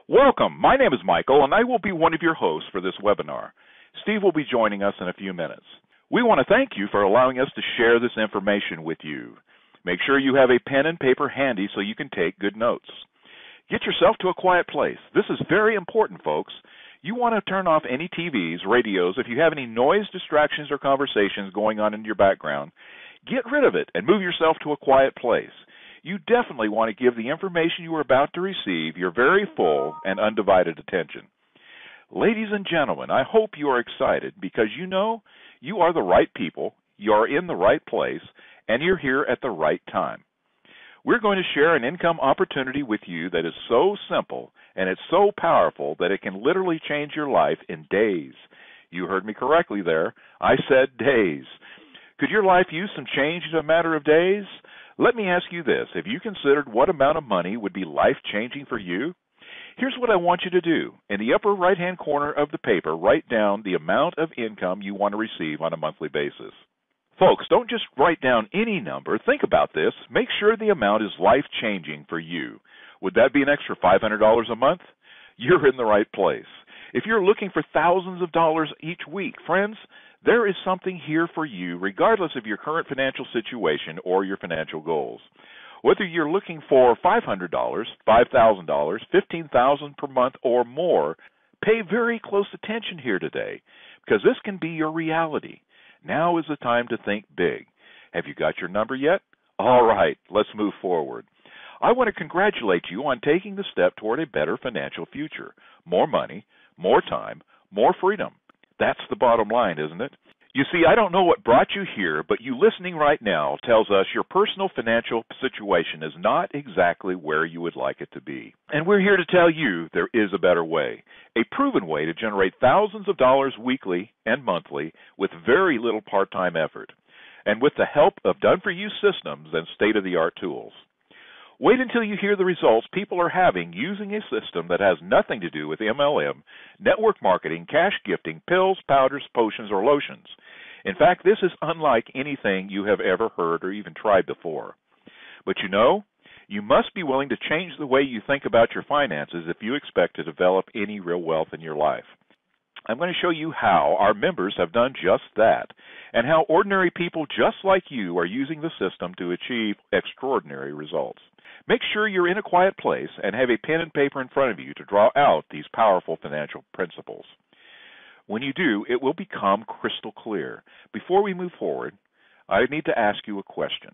Welcome. My name is Michael, and I will be one of your hosts for this webinar. Steve will be joining us in a few minutes. We want to thank you for allowing us to share this information with you. Make sure you have a pen and paper handy so you can take good notes. Get yourself to a quiet place. This is very important, folks. You want to turn off any TVs, radios, if you have any noise, distractions, or conversations going on in your background. Get rid of it and move yourself to a quiet place. You definitely want to give the information you are about to receive your very full and undivided attention. Ladies and gentlemen, I hope you are excited because you know you are the right people, you are in the right place, and you're here at the right time. We're going to share an income opportunity with you that is so simple and it's so powerful that it can literally change your life in days. You heard me correctly there. I said days. Could your life use some change in a matter of days? Let me ask you this. Have you considered what amount of money would be life-changing for you? Here's what I want you to do. In the upper right-hand corner of the paper, write down the amount of income you want to receive on a monthly basis. Folks, don't just write down any number. Think about this. Make sure the amount is life-changing for you. Would that be an extra $500 a month? You're in the right place. If you're looking for thousands of dollars each week, friends, there is something here for you regardless of your current financial situation or your financial goals. Whether you're looking for $500, $5,000, $15,000 per month or more, pay very close attention here today because this can be your reality. Now is the time to think big. Have you got your number yet? All right, let's move forward. I want to congratulate you on taking the step toward a better financial future. More money, more time, more freedom. That's the bottom line, isn't it? You see, I don't know what brought you here, but you listening right now tells us your personal financial situation is not exactly where you would like it to be. And we're here to tell you there is a better way, a proven way to generate thousands of dollars weekly and monthly with very little part-time effort, and with the help of done-for-you systems and state-of-the-art tools. Wait until you hear the results people are having using a system that has nothing to do with MLM, network marketing, cash gifting, pills, powders, potions, or lotions. In fact, this is unlike anything you have ever heard or even tried before. But you must be willing to change the way you think about your finances if you expect to develop any real wealth in your life. I'm going to show you how our members have done just that, and how ordinary people just like you are using the system to achieve extraordinary results. Make sure you're in a quiet place and have a pen and paper in front of you to draw out these powerful financial principles. When you do, it will become crystal clear. Before we move forward, I need to ask you a question.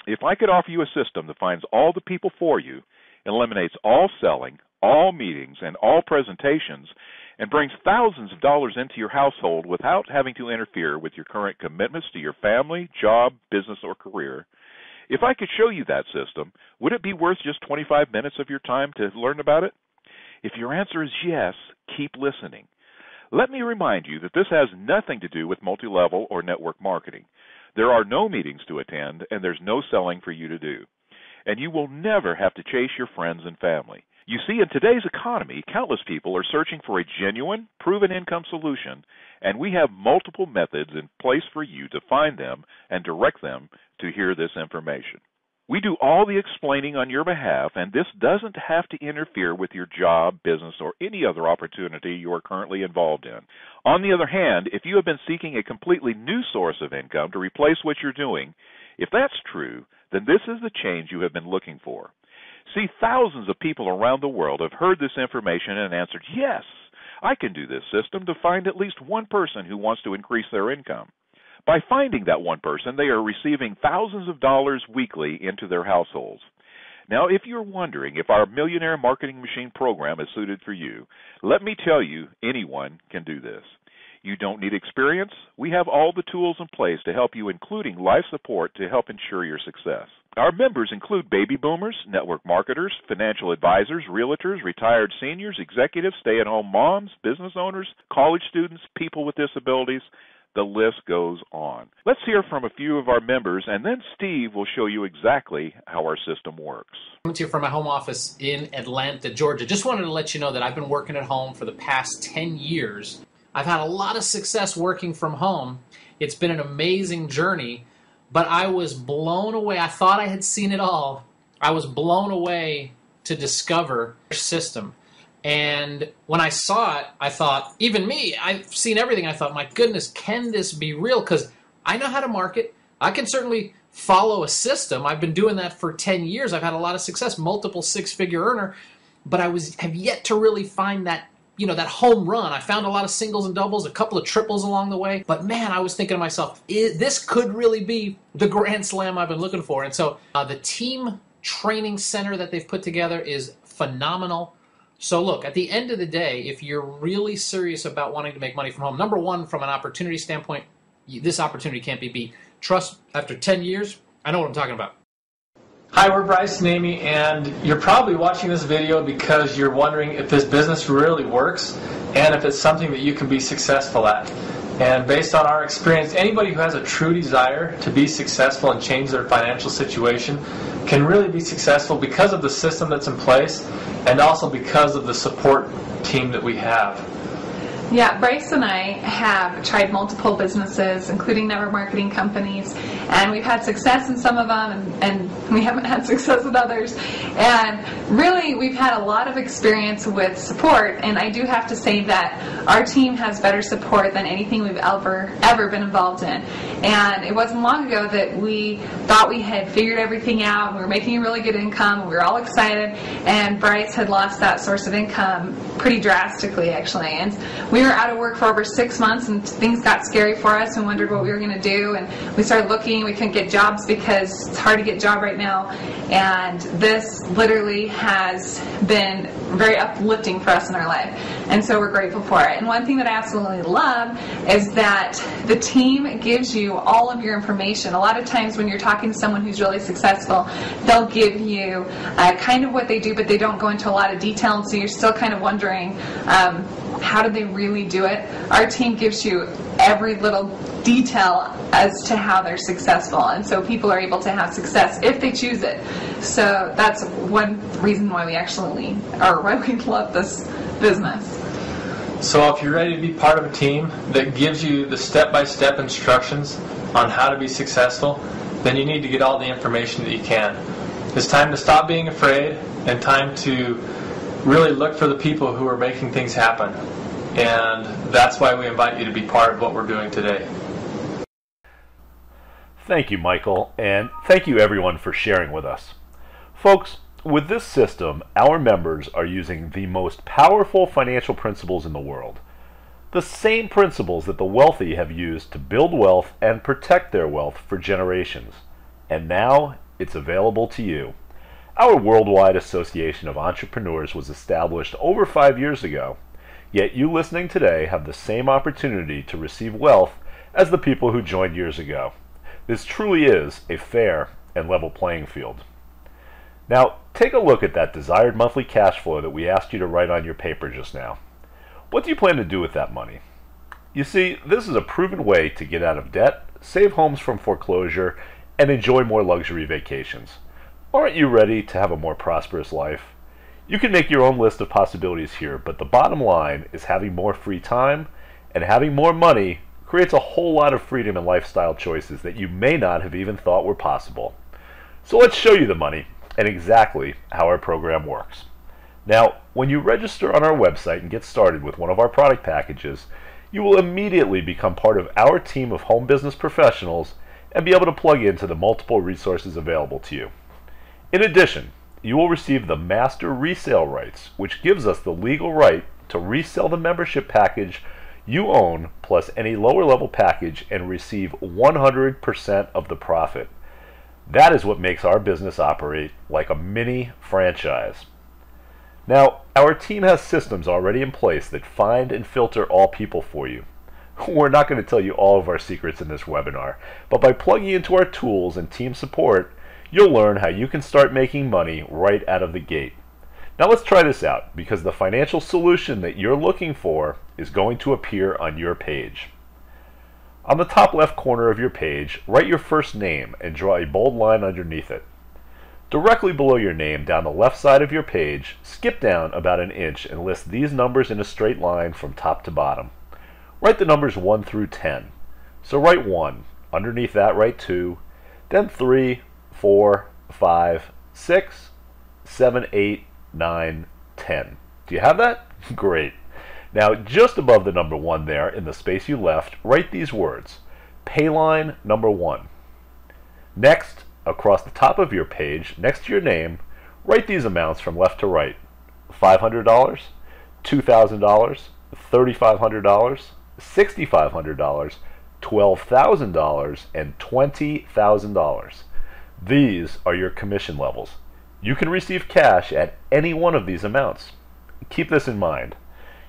If I could offer you a system that finds all the people for you, eliminates all selling, all meetings, and all presentations, and brings thousands of dollars into your household without having to interfere with your current commitments to your family, job, business, or career, if I could show you that system, would it be worth just 25 minutes of your time to learn about it? If your answer is yes, keep listening. Let me remind you that this has nothing to do with multi-level or network marketing. There are no meetings to attend, and there's no selling for you to do. And you will never have to chase your friends and family. You see, in today's economy, countless people are searching for a genuine, proven income solution, and we have multiple methods in place for you to find them and direct them to hear this information. We do all the explaining on your behalf, and this doesn't have to interfere with your job, business, or any other opportunity you are currently involved in. On the other hand, if you have been seeking a completely new source of income to replace what you're doing, if that's true, then this is the change you have been looking for. See, thousands of people around the world have heard this information and answered, yes, I can do this system to find at least one person who wants to increase their income. By finding that one person, they are receiving thousands of dollars weekly into their households. Now, if you're wondering if our Millionaire Marketing Machine program is suited for you, let me tell you, anyone can do this. You don't need experience. We have all the tools in place to help you, including life support to help ensure your success. Our members include baby boomers, network marketers, financial advisors, realtors, retired seniors, executives, stay-at-home moms, business owners, college students, people with disabilities. The list goes on. Let's hear from a few of our members, and then Steve will show you exactly how our system works. I'm here from my home office in Atlanta, Georgia. Just wanted to let you know that I've been working at home for the past 10 years. I've had a lot of success working from home. It's been an amazing journey, but I was blown away. I thought I had seen it all. I was blown away to discover a system And when I saw it, I thought, even me, I've seen everything. I thought, my goodness, can this be real? Because I know how to market. I can certainly follow a system. I've been doing that for 10 years. I've had a lot of success, multiple six-figure earner, but have yet to really find that, that home run. I found a lot of singles and doubles, a couple of triples along the way, but man, I was thinking to myself, this could really be the grand slam I've been looking for. And so the team training center that they've put together is phenomenal. So look, at the end of the day, if you're really serious about wanting to make money from home, number one, from an opportunity standpoint, this opportunity can't be beat. Trust, after 10 years, I know what I'm talking about. Hi, we're Bryce and Amy, and you're probably watching this video because you're wondering if this business really works and if it's something that you can be successful at. And based on our experience, anybody who has a true desire to be successful and change their financial situation can really be successful because of the system that's in place and also because of the support team that we have. Yeah, Bryce and I have tried multiple businesses, including network marketing companies, and we've had success in some of them, and we haven't had success with others. And really, we've had a lot of experience with support, and I do have to say that our team has better support than anything we've ever been involved in. And it wasn't long ago that we thought we had figured everything out, we were making a really good income, we were all excited, and Bryce had lost that source of income pretty drastically, actually. And we were out of work for over 6 months, and things got scary for us and wondered what we were going to do, and we started looking. We couldn't get jobs because it's hard to get a job right now, and this literally has been very uplifting for us in our life, and so we're grateful for it. And one thing that I absolutely love is that the team gives you all of your information. A lot of times when you're talking to someone who's really successful, they'll give you kind of what they do, but they don't go into a lot of detail, and so you're still kind of wondering how did they really do it? Our team gives you every little detail as to how they're successful, and so people are able to have success if they choose it. So that's one reason why we love this business. So if you're ready to be part of a team that gives you the step-by-step instructions on how to be successful, then you need to get all the information that you can. It's time to stop being afraid and time to really look for the people who are making things happen. And that's why we invite you to be part of what we're doing today. Thank you, Michael, and thank you everyone for sharing with us. Folks, with this system, our members are using the most powerful financial principles in the world. The same principles that the wealthy have used to build wealth and protect their wealth for generations. And now it's available to you. Our worldwide association of entrepreneurs was established over 5 years ago, yet you listening today have the same opportunity to receive wealth as the people who joined years ago. This truly is a fair and level playing field. Now, take a look at that desired monthly cash flow that we asked you to write on your paper just now. What do you plan to do with that money? You see, this is a proven way to get out of debt, save homes from foreclosure, and enjoy more luxury vacations. Aren't you ready to have a more prosperous life? You can make your own list of possibilities here, but the bottom line is having more free time and having more money creates a whole lot of freedom and lifestyle choices that you may not have even thought were possible. So let's show you the money and exactly how our program works. Now, when you register on our website and get started with one of our product packages, you will immediately become part of our team of home business professionals and be able to plug into the multiple resources available to you. In addition, you will receive the master resale rights, which gives us the legal right to resell the membership package you own plus any lower level package and receive 100% of the profit. That is what makes our business operate like a mini franchise. Now, our team has systems already in place that find and filter all people for you. We're not going to tell you all of our secrets in this webinar, but by plugging into our tools and team support, you'll learn how you can start making money right out of the gate. Now let's try this out, because the financial solution that you're looking for is going to appear on your page. On the top left corner of your page, write your first name and draw a bold line underneath it. Directly below your name, down the left side of your page, skip down about an inch and list these numbers in a straight line from top to bottom. Write the numbers 1 through 10. So write 1. Underneath that, write 2. Then 3, 4, 5, 6, 7, 8, 9, 10. Do you have that? Great. Now, just above the number 1 there, in the space you left, write these words, Payline number 1. Next, across the top of your page, next to your name, write these amounts from left to right. $500, $2,000, $3,500, $6,500, $12,000, and $20,000. These are your commission levels. You can receive cash at any one of these amounts. Keep this in mind.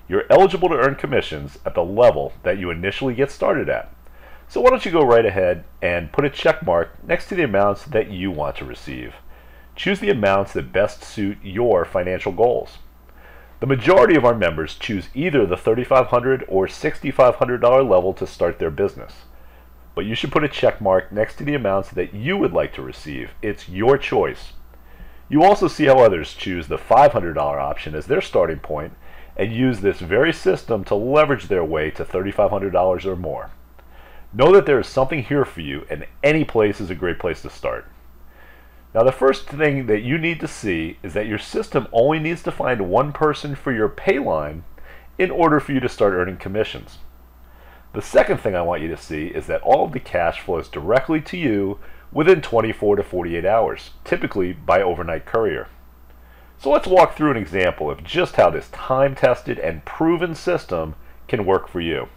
You're eligible to earn commissions at the level that you initially get started at. So why don't you go right ahead and put a check mark next to the amounts that you want to receive. Choose the amounts that best suit your financial goals. The majority of our members choose either the $3,500 or $6,500 level to start their business. But you should put a check mark next to the amounts that you would like to receive. It's your choice. You also see how others choose the $500 option as their starting point and use this very system to leverage their way to $3,500 or more. Know that there is something here for you, and any place is a great place to start. Now, the first thing that you need to see is that your system only needs to find one person for your pay line in order for you to start earning commissions. The second thing I want you to see is that all of the cash flows directly to you within 24 to 48 hours, typically by overnight courier. So let's walk through an example of just how this time-tested and proven system can work for you.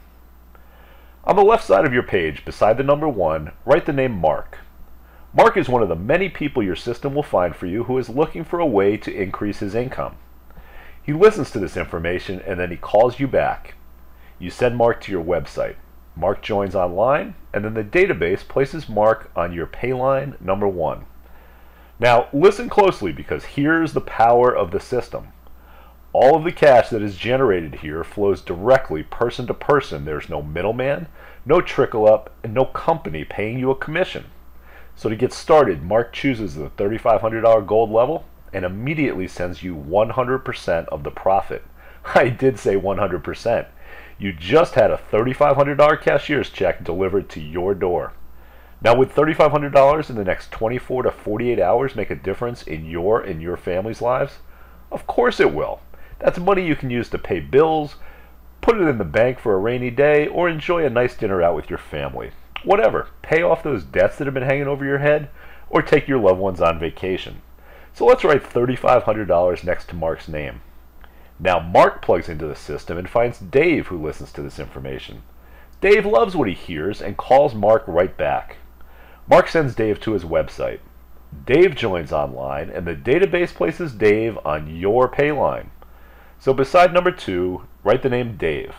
On the left side of your page, beside the number 1, write the name Mark. Mark is one of the many people your system will find for you who is looking for a way to increase his income. He listens to this information and then he calls you back. You send Mark to your website. Mark joins online, and then the database places Mark on your payline number 1. Now, listen closely because here's the power of the system. All of the cash that is generated here flows directly person to person. There's no middleman, no trickle up, and no company paying you a commission. So to get started, Mark chooses the $3,500 gold level and immediately sends you 100% of the profit. I did say 100%. You just had a $3,500 cashier's check delivered to your door. Now, would $3,500 in the next 24 to 48 hours make a difference in your and your family's lives? Of course it will. That's money you can use to pay bills, put it in the bank for a rainy day, or enjoy a nice dinner out with your family. Whatever. Pay off those debts that have been hanging over your head, or take your loved ones on vacation. So let's write $3,500 next to Mark's name. Now Mark plugs into the system and finds Dave, who listens to this information. Dave loves what he hears and calls Mark right back. Mark sends Dave to his website. Dave joins online, and the database places Dave on your pay line. So beside number 2, write the name Dave.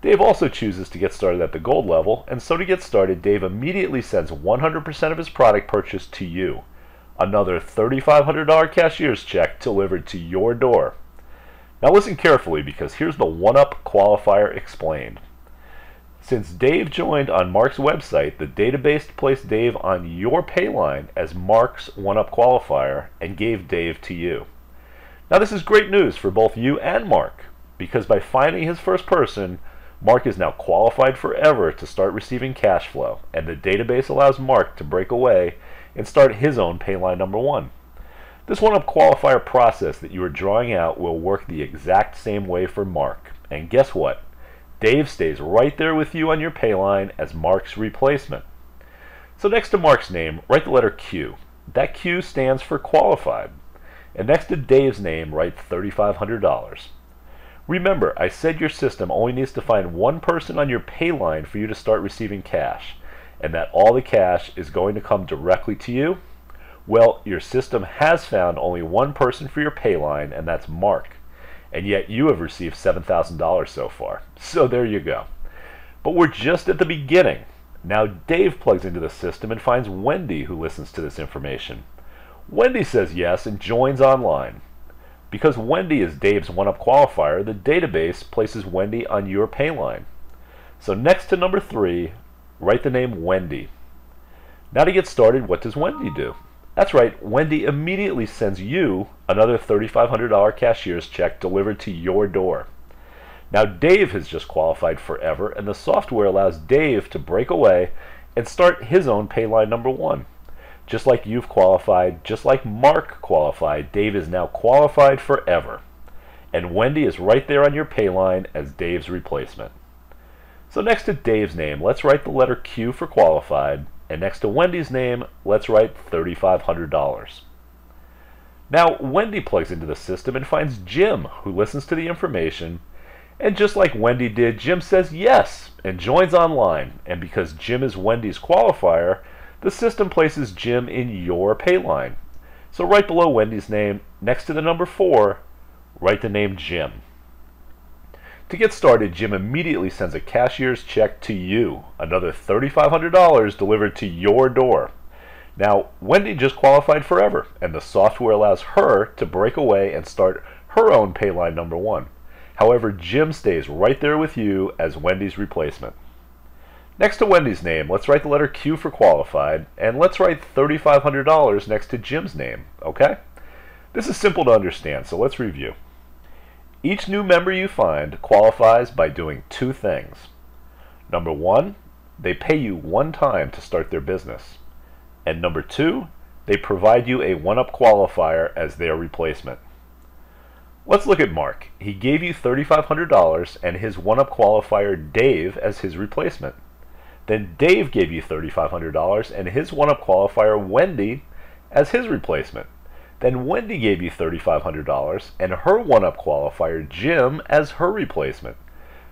Dave also chooses to get started at the gold level, and so to get started, Dave immediately sends 100% of his product purchase to you. Another $3,500 cashier's check delivered to your door. Now listen carefully because here's the one-up qualifier explained. Since Dave joined on Mark's website, the database placed Dave on your pay line as Mark's one-up qualifier and gave Dave to you. Now this is great news for both you and Mark because by finding his first person, Mark is now qualified forever to start receiving cash flow, and the database allows Mark to break away and start his own pay line number 1. This one-up qualifier process that you are drawing out will work the exact same way for Mark. And guess what? Dave stays right there with you on your pay line as Mark's replacement. So next to Mark's name, write the letter Q. That Q stands for qualified. And next to Dave's name, write $3,500. Remember, I said your system only needs to find one person on your pay line for you to start receiving cash, and that all the cash is going to come directly to you. Well, your system has found only one person for your pay line, and that's Mark. And yet you have received $7,000 so far. So there you go. But we're just at the beginning. Now Dave plugs into the system and finds Wendy, who listens to this information. Wendy says yes and joins online. Because Wendy is Dave's one-up qualifier, the database places Wendy on your pay line. So next to number 3, write the name Wendy. Now to get started, what does Wendy do? That's right, Wendy immediately sends you another $3,500 cashier's check delivered to your door. Now Dave has just qualified forever, and the software allows Dave to break away and start his own pay line number 1. Just like you've qualified, just like Mark qualified, Dave is now qualified forever. And Wendy is right there on your pay line as Dave's replacement. So next to Dave's name, let's write the letter Q for qualified, and next to Wendy's name, let's write $3,500. Now, Wendy plugs into the system and finds Jim, who listens to the information, and just like Wendy did, Jim says yes and joins online. And because Jim is Wendy's qualifier, the system places Jim in your pay line. So right below Wendy's name, next to the number 4, write the name Jim. To get started, Jim immediately sends a cashier's check to you, another $3,500 delivered to your door. Now, Wendy just qualified forever, and the software allows her to break away and start her own pay line number 1. However, Jim stays right there with you as Wendy's replacement. Next to Wendy's name, let's write the letter Q for qualified, and let's write $3,500 next to Jim's name, okay? This is simple to understand, so let's review. Each new member you find qualifies by doing 2 things. Number 1, they pay you 1 time to start their business. And number 2, they provide you a 1-up qualifier as their replacement. Let's look at Mark. He gave you $3,500 and his 1-up qualifier Dave as his replacement. Then Dave gave you $3,500 and his 1-up qualifier Wendy as his replacement. Then Wendy gave you $3,500 and her 1-up qualifier Jim as her replacement.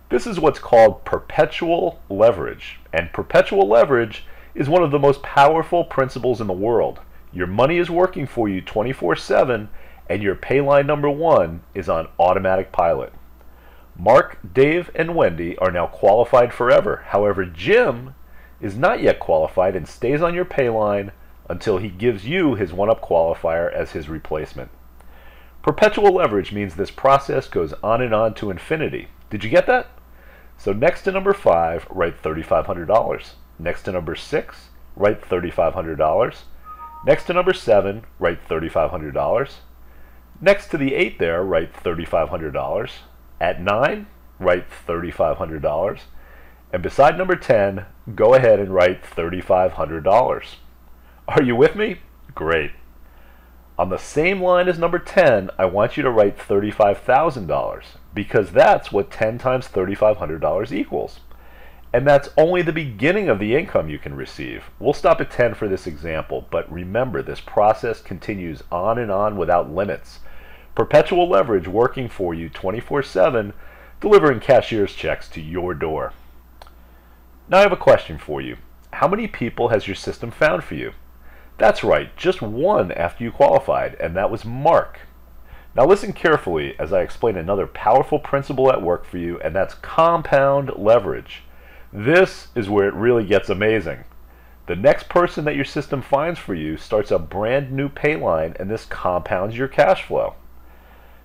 This is what's called perpetual leverage. And perpetual leverage is one of the most powerful principles in the world. Your money is working for you 24/7 and your pay line number 1 is on automatic pilot. Mark, Dave, and Wendy are now qualified forever. However, Jim is not yet qualified and stays on your pay line until he gives you his 1-up qualifier as his replacement. Perpetual leverage means this process goes on and on to infinity. Did you get that? So next to number 5, write $3,500. Next to number 6, write $3,500. Next to number 7, write $3,500. Next to the 8 there, write $3,500. At 9, write $3,500. And beside number 10, go ahead and write $3,500. Are you with me? Great. On the same line as number 10, I want you to write $35,000 because that's what 10 times $3,500 equals. And that's only the beginning of the income you can receive. We'll stop at 10 for this example, but remember, this process continues on and on without limits. Perpetual leverage working for you 24/7, delivering cashier's checks to your door. Now I have a question for you. How many people has your system found for you? That's right, just 1 after you qualified, and that was Mark. Now listen carefully as I explain another powerful principle at work for you, and that's compound leverage. This is where it really gets amazing. The next person that your system finds for you starts a brand new pay line, and this compounds your cash flow.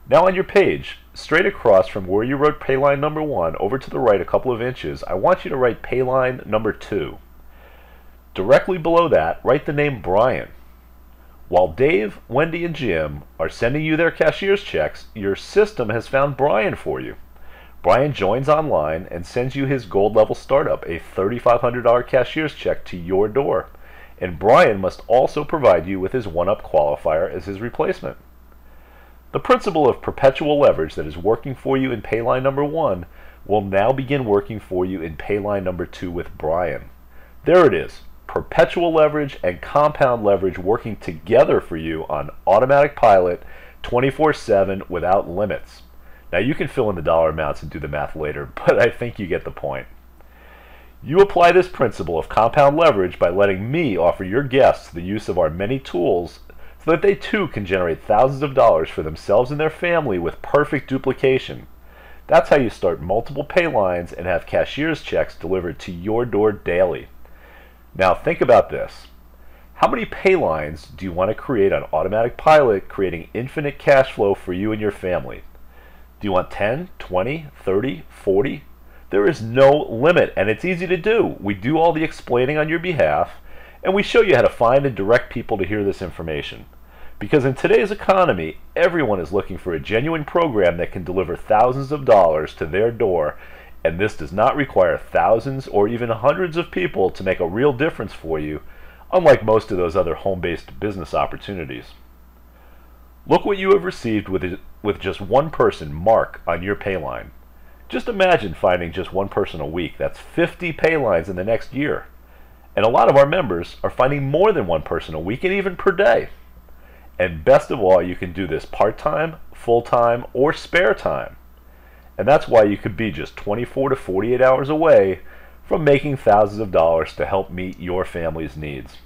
Now on your page, straight across from where you wrote pay line number 1 over to the right a couple of inches, I want you to write pay line number 2. Directly below that, write the name Brian. While Dave, Wendy, and Jim are sending you their cashier's checks, your system has found Brian for you. Brian joins online and sends you his gold level startup, a $3,500 cashier's check to your door. And Brian must also provide you with his 1-up qualifier as his replacement. The principle of perpetual leverage that is working for you in pay line number 1 will now begin working for you in pay line number 2 with Brian. There it is. Perpetual leverage and compound leverage working together for you on automatic pilot 24/7 without limits. Now you can fill in the dollar amounts and do the math later, but I think you get the point. You apply this principle of compound leverage by letting me offer your guests the use of our many tools so that they too can generate thousands of dollars for themselves and their family with perfect duplication. That's how you start multiple pay lines and have cashier's checks delivered to your door daily. Now think about this. How many pay lines do you want to create on automatic pilot, creating infinite cash flow for you and your family? Do you want 10, 20, 30, 40? There is no limit, and it's easy to do. We do all the explaining on your behalf, and we show you how to find and direct people to hear this information. Because in today's economy, everyone is looking for a genuine program that can deliver thousands of dollars to their door, and this does not require thousands or even hundreds of people to make a real difference for you, unlike most of those other home-based business opportunities. Look what you have received with just one person, Mark, on your pay line. Just imagine finding just one person a week. That's 50 pay lines in the next year. And a lot of our members are finding more than one person a week and even per day. And best of all, you can do this part-time, full-time, or spare time. And that's why you could be just 24 to 48 hours away from making thousands of dollars to help meet your family's needs.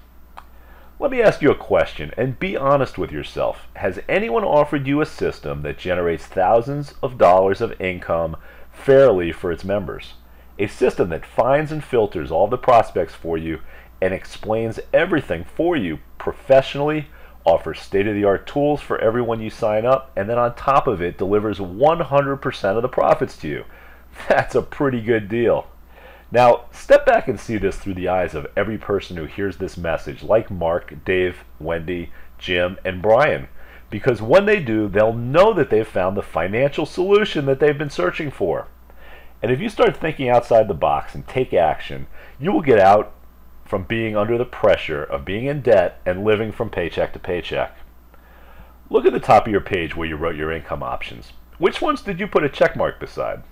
Let me ask you a question, and be honest with yourself. Has anyone offered you a system that generates thousands of dollars of income fairly for its members? A system that finds and filters all the prospects for you and explains everything for you professionally, offers state-of-the-art tools for everyone you sign up, and then on top of it delivers 100% of the profits to you. That's a pretty good deal. Now, step back and see this through the eyes of every person who hears this message, like Mark, Dave, Wendy, Jim, and Brian, because when they do, they'll know that they've found the financial solution that they've been searching for. And if you start thinking outside the box and take action, you will get out from being under the pressure of being in debt and living from paycheck to paycheck. Look at the top of your page where you wrote your income options. Which ones did you put a check mark beside?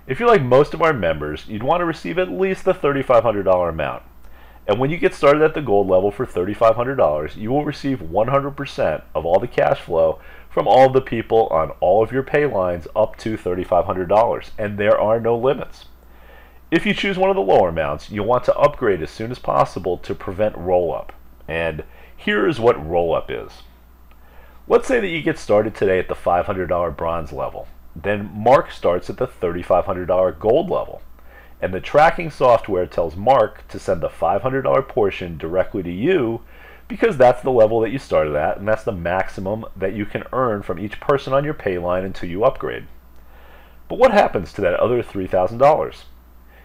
If you're like most of our members, you'd want to receive at least the $3,500 amount. And when you get started at the gold level for $3,500, you will receive 100% of all the cash flow from all of the people on all of your pay lines up to $3,500, and there are no limits. If you choose one of the lower amounts, you'll want to upgrade as soon as possible to prevent roll-up. And here is what roll-up is. Let's say that you get started today at the $500 bronze level. Then Mark starts at the $3,500 gold level. And the tracking software tells Mark to send the $500 portion directly to you because that's the level that you started at, and that's the maximum that you can earn from each person on your pay line until you upgrade. But what happens to that other $3,000?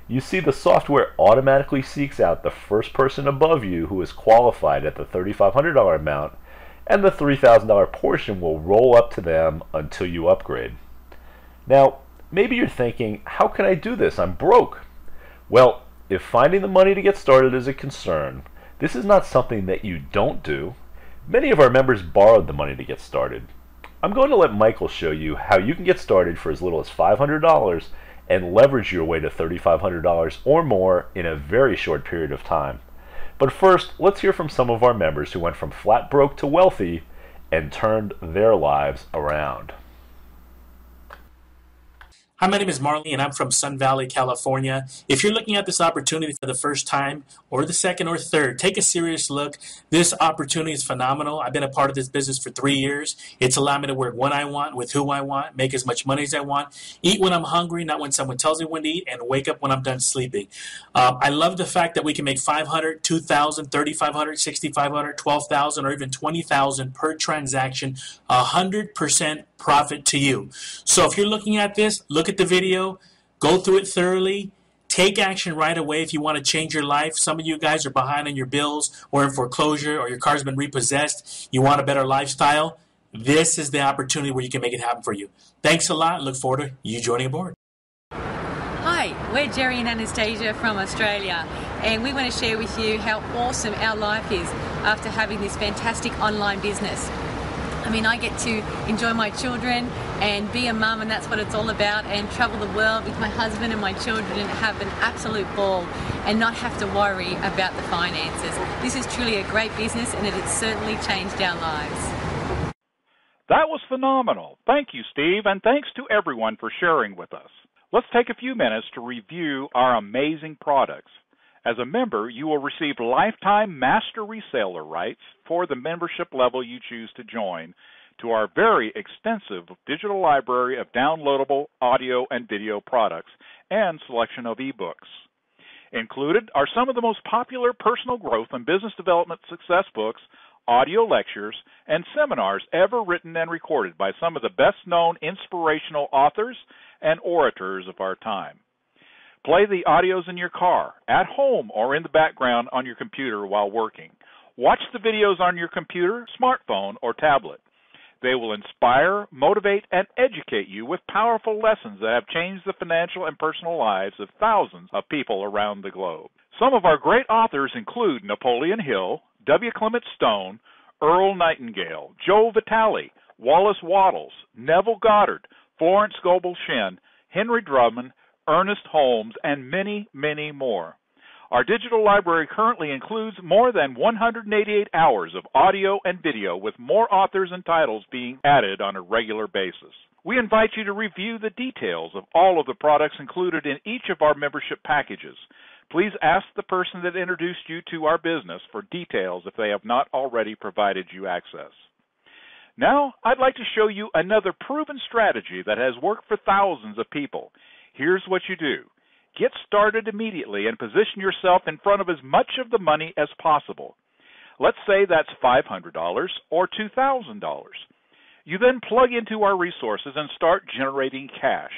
You see, the software automatically seeks out the first person above you who is qualified at the $3,500 amount, and the $3,000 portion will roll up to them until you upgrade. Now, maybe you're thinking, how can I do this? I'm broke. Well, if finding the money to get started is a concern, this is not something that you don't do. Many of our members borrowed the money to get started. I'm going to let Michael show you how you can get started for as little as $500 and leverage your way to $3,500 or more in a very short period of time. But first, let's hear from some of our members who went from flat broke to wealthy and turned their lives around. Hi, my name is Marley, and I'm from Sun Valley, California. If you're looking at this opportunity for the first time, or the second or third, take a serious look. This opportunity is phenomenal. I've been a part of this business for 3 years. It's allowed me to work when I want, with who I want, make as much money as I want, eat when I'm hungry, not when someone tells me when to eat, and wake up when I'm done sleeping. I love the fact that we can make $500, $2,000, $3,500, $6,500, $12,000, or even $20,000 per transaction, 100% profit to you. So if you're looking at this, look at the video, go through it thoroughly, take action right away if you want to change your life. Some of you guys are behind on your bills or in foreclosure or your car's been repossessed. You want a better lifestyle. This is the opportunity where you can make it happen for you. Thanks a lot. Look forward to you joining aboard. Hi, we're Jerry and Anastasia from Australia, and we want to share with you how awesome our life is after having this fantastic online business. I mean, I get to enjoy my children and be a mum, and that's what it's all about, and travel the world with my husband and my children and have an absolute ball and not have to worry about the finances. This is truly a great business, and it has certainly changed our lives. That was phenomenal. Thank you, Steve, and thanks to everyone for sharing with us. Let's take a few minutes to review our amazing products. As a member, you will receive lifetime master reseller rights for the membership level you choose to join to our very extensive digital library of downloadable audio and video products and selection of ebooks. Included are some of the most popular personal growth and business development success books, audio lectures, and seminars ever written and recorded by some of the best-known inspirational authors and orators of our time. Play the audios in your car, at home, or in the background on your computer while working. Watch the videos on your computer, smartphone, or tablet. They will inspire, motivate, and educate you with powerful lessons that have changed the financial and personal lives of thousands of people around the globe. Some of our great authors include Napoleon Hill, W. Clement Stone, Earl Nightingale, Joe Vitale, Wallace Wattles, Neville Goddard, Florence Scoble Shin, Henry Drummond, Ernest Holmes, and many, many more. Our digital library currently includes more than 188 hours of audio and video, with more authors and titles being added on a regular basis. We invite you to review the details of all of the products included in each of our membership packages. Please ask the person that introduced you to our business for details if they have not already provided you access. Now, I'd like to show you another proven strategy that has worked for thousands of people. Here's what you do. Get started immediately and position yourself in front of as much of the money as possible. Let's say that's $500 or $2,000. You then plug into our resources and start generating cash.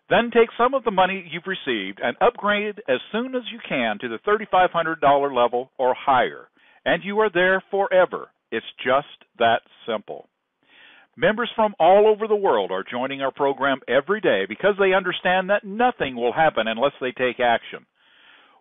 Then take some of the money you've received and upgrade as soon as you can to the $3,500 level or higher. And you are there forever. It's just that simple. Members from all over the world are joining our program every day because they understand that nothing will happen unless they take action.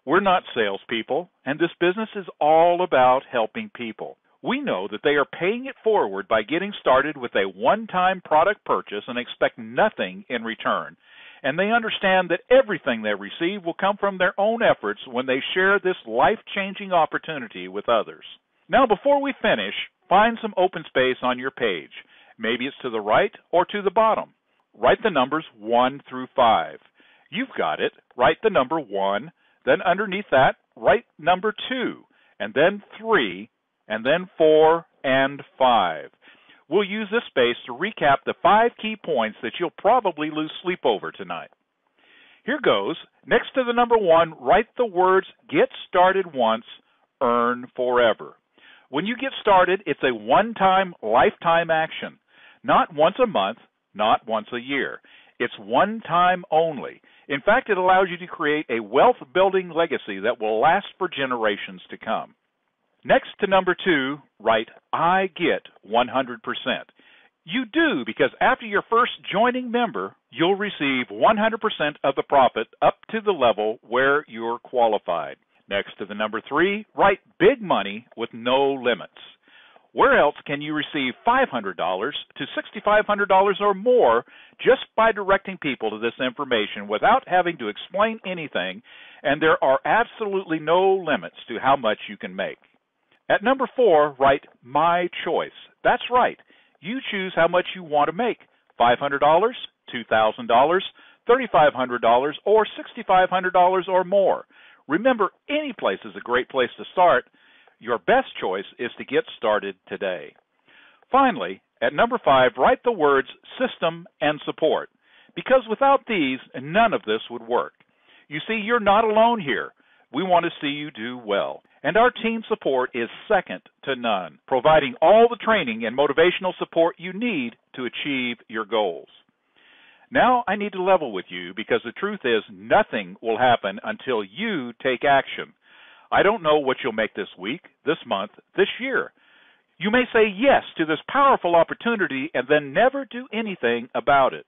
We're not salespeople, and this business is all about helping people. We know that they are paying it forward by getting started with a one-time product purchase and expect nothing in return. And they understand that everything they receive will come from their own efforts when they share this life-changing opportunity with others. Now, before we finish, find some open space on your page. Maybe it's to the right or to the bottom. Write the numbers 1 through 5. You've got it. Write the number 1, then underneath that, write number 2, and then 3, and then 4 and 5. We'll use this space to recap the 5 key points that you'll probably lose sleep over tonight. Here goes. Next to the number 1, write the words, "Get started once, earn forever." When you get started, it's a one-time, lifetime action. Not once a month, not once a year. It's one time only. In fact, it allows you to create a wealth-building legacy that will last for generations to come. Next to number 2, write, "I get 100%. You do, because after your first joining member, you'll receive 100% of the profit up to the level where you're qualified. Next to the number 3, write "big money with no limits." Where else can you receive $500 to $6,500 or more just by directing people to this information without having to explain anything, and there are absolutely no limits to how much you can make. At number 4, write "my choice." That's right. You choose how much you want to make, $500, $2,000, $3,500, or $6,500 or more. Remember, any place is a great place to start. Your best choice is to get started today. Finally, at number 5, write the words "system" and "support," because without these, none of this would work. You see, you're not alone here. We want to see you do well. And our team support is second to none, providing all the training and motivational support you need to achieve your goals. Now I need to level with you, because the truth is nothing will happen until you take action. I don't know what you'll make this week, this month, this year. You may say yes to this powerful opportunity and then never do anything about it.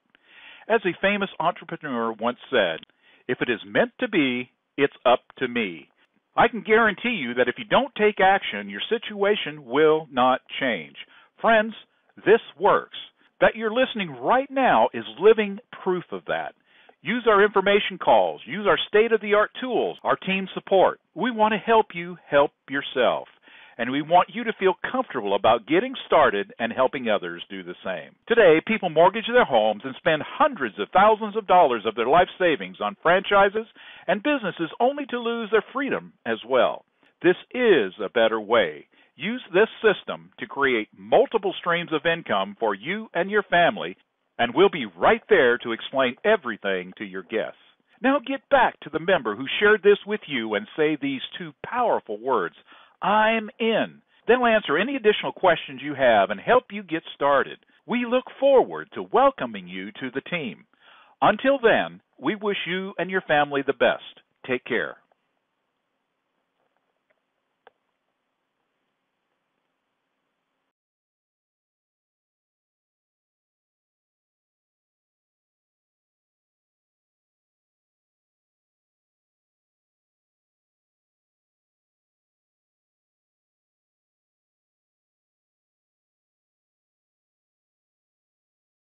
As a famous entrepreneur once said, "If it is meant to be, it's up to me." I can guarantee you that if you don't take action, your situation will not change. Friends, this works. That you're listening right now is living proof of that. Use our information calls. Use our state-of-the-art tools, our team support. We want to help you help yourself. And we want you to feel comfortable about getting started and helping others do the same. Today, people mortgage their homes and spend hundreds of thousands of dollars of their life savings on franchises and businesses only to lose their freedom as well. This is a better way. Use this system to create multiple streams of income for you and your family, and we'll be right there to explain everything to your guests. Now get back to the member who shared this with you and say these 2 powerful words, "I'm in." They'll answer any additional questions you have and help you get started. We look forward to welcoming you to the team. Until then, we wish you and your family the best. Take care.